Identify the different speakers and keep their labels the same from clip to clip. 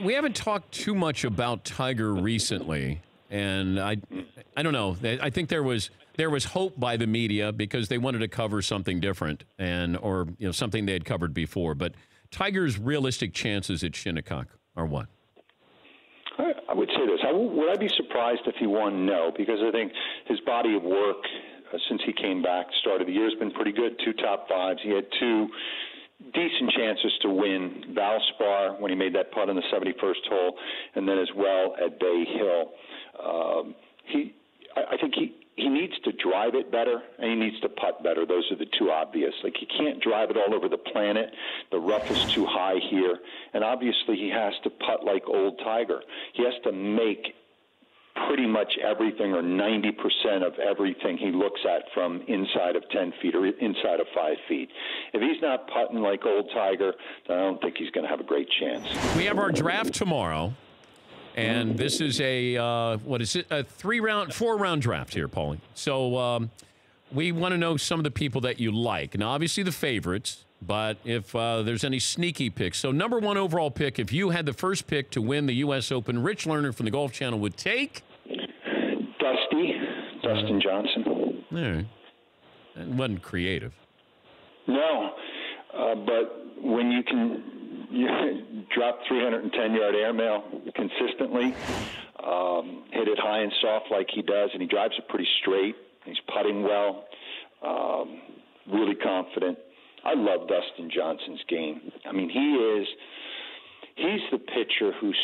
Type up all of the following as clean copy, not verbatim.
Speaker 1: We haven't talked too much about Tiger recently, and I don't know. I think there was hope by the media because they wanted to cover something different or something they had covered before. But Tiger's realistic chances at Shinnecock are what?
Speaker 2: I would say this. Would I be surprised if he won? No, because I think his body of work since he came back, start of the year, has been pretty good. 2 top fives. He had 2 decent chances to win. Valspar when he made that putt on the 71st hole, and then as well at Bay Hill. I think he needs to drive it better, and he needs to putt better. Those are the 2 obvious. Like, he can't drive it all over the planet. The rough is too high here. And obviously he has to putt like old Tiger. He has to make pretty much everything or 90% of everything he looks at from inside of 10 feet or inside of 5 feet. If he's not putting like old Tiger, then I don't think he's going to have a great chance.
Speaker 1: We have our draft tomorrow. And this is a, a 4-round draft here, Paulie. So we want to know some of the people that you like. Now, obviously the favorites, but if there's any sneaky picks. So number 1 overall pick, if you had the first pick to win the U.S. Open, Rich Lerner from the Golf Channel would take?
Speaker 2: Dustin Johnson.
Speaker 1: All right. That wasn't creative.
Speaker 2: No, but when you can drop 310-yard airmail consistently, hit it high and soft like he does, and he drives it pretty straight. He's putting well, really confident. I love Dustin Johnson's game. I mean, he's the pitcher who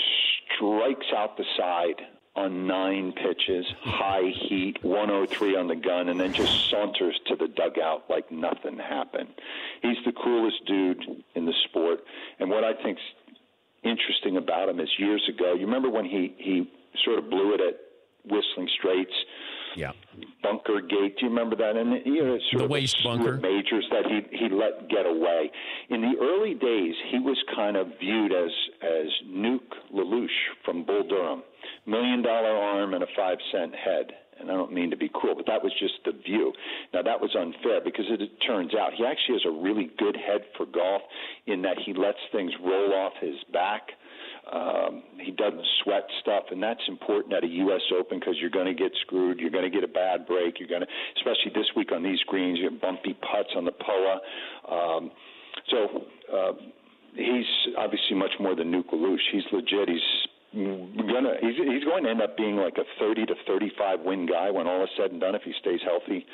Speaker 2: strikes out the side on 9 pitches, high heat, 103 on the gun, and then just saunters to the dugout like nothing happened. He's the coolest dude in the sport. And what I think's interesting about him is years ago, you remember when he sort of blew it at Whistling Straits?
Speaker 1: Yeah.
Speaker 2: Bunker Gate, do you remember that? And sort
Speaker 1: the
Speaker 2: of
Speaker 1: waste bunker
Speaker 2: majors that he let get away. In the early days, he was kind of viewed as Nuke LaLoosh from Bull Durham, $1 million arm and a 5-cent head. And I don't mean to be cruel, but that was just the view. Now, that was unfair because it turns out he actually has a really good head for golf in that he lets things roll off his back. He doesn't sweat stuff, and that's important at a U.S. Open because you're going to get screwed. You're going to get a bad break. You're going to, especially this week on these greens, you have bumpy putts on the POA. He's obviously much more than Nuke LaLoosh. He's legit. He's going to end up being like a 30 to 35 win guy when all is said and done if he stays healthy.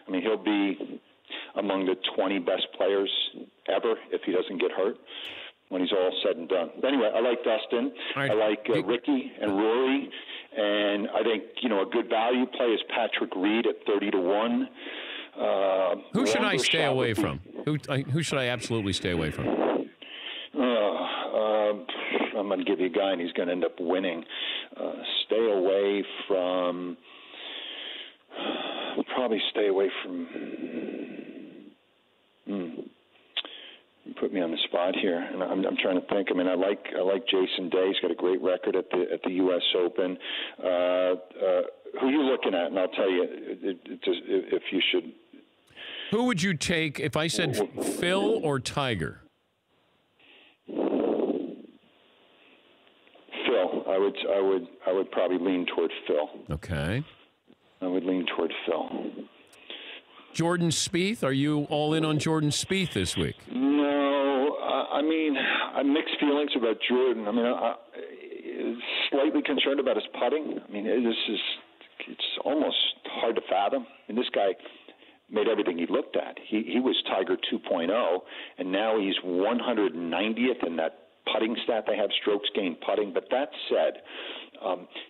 Speaker 2: I mean, he'll be among the 20 best players ever if he doesn't get hurt when he's all said and done. Anyway, I like Dustin. Right. I like Ricky and Rory. And I think, a good value play is Patrick Reed at 30 to 1.
Speaker 1: Who should I stay away from? Who should I absolutely stay away from?
Speaker 2: I'm going to give you a guy, and he's going to end up winning. Stay away from. Probably stay away from. You put me on the spot here, and I'm trying to think. I mean, I like Jason Day. He's got a great record at the U.S. Open. Who are you looking at? And I'll tell you if you should.
Speaker 1: Who would you take if I said Phil or Tiger?
Speaker 2: Phil. I would probably lean toward Phil.
Speaker 1: Okay.
Speaker 2: I would lean toward Phil.
Speaker 1: Jordan Spieth, are you all in on Jordan Spieth this week?
Speaker 2: No, I mean, I mixed feelings about Jordan. I mean, I'm slightly concerned about his putting. I mean, it's almost hard to fathom. And this guy made everything he looked at. He was Tiger 2.0, and now he's 190th in that putting stat they have, strokes gained putting. But that said,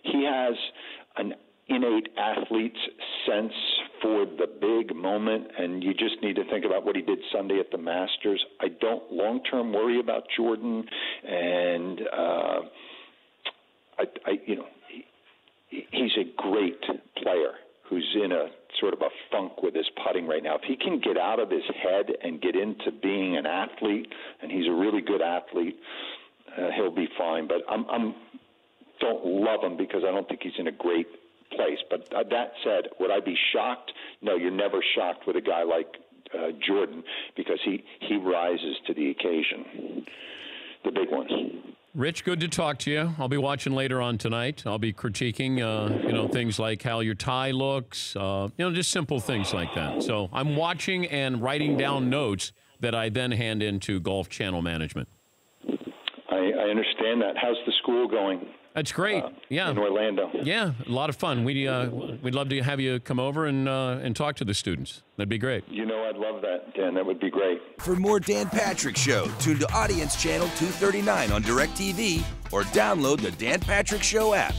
Speaker 2: he has an innate athlete's sense for the big moment, and you just need to think about what he did Sunday at the Masters. I don't long-term worry about Jordan, and he's a great player who's in a sort of a funk with his putting right now. If he can get out of his head and get into being an athlete, and he's a really good athlete, he'll be fine. But I'm don't love him because I don't think he's in a great place. But that said, would I be shocked? No, you're never shocked with a guy like Jordan because he rises to the occasion, the big ones.
Speaker 1: Rich, good to talk to you. I'll be watching later on tonight. I'll be critiquing, things like how your tie looks, just simple things like that. So I'm watching and writing down notes that I then hand into Golf Channel management.
Speaker 2: I understand that. How's the school going?
Speaker 1: That's great. Yeah,
Speaker 2: in Orlando.
Speaker 1: Yeah, a lot of fun. We'd love to have you come over and talk to the students. That'd be great.
Speaker 2: I'd love that, Dan. That would be great.
Speaker 3: For more Dan Patrick Show, tune to Audience Channel 239 on DirecTV or download the Dan Patrick Show app.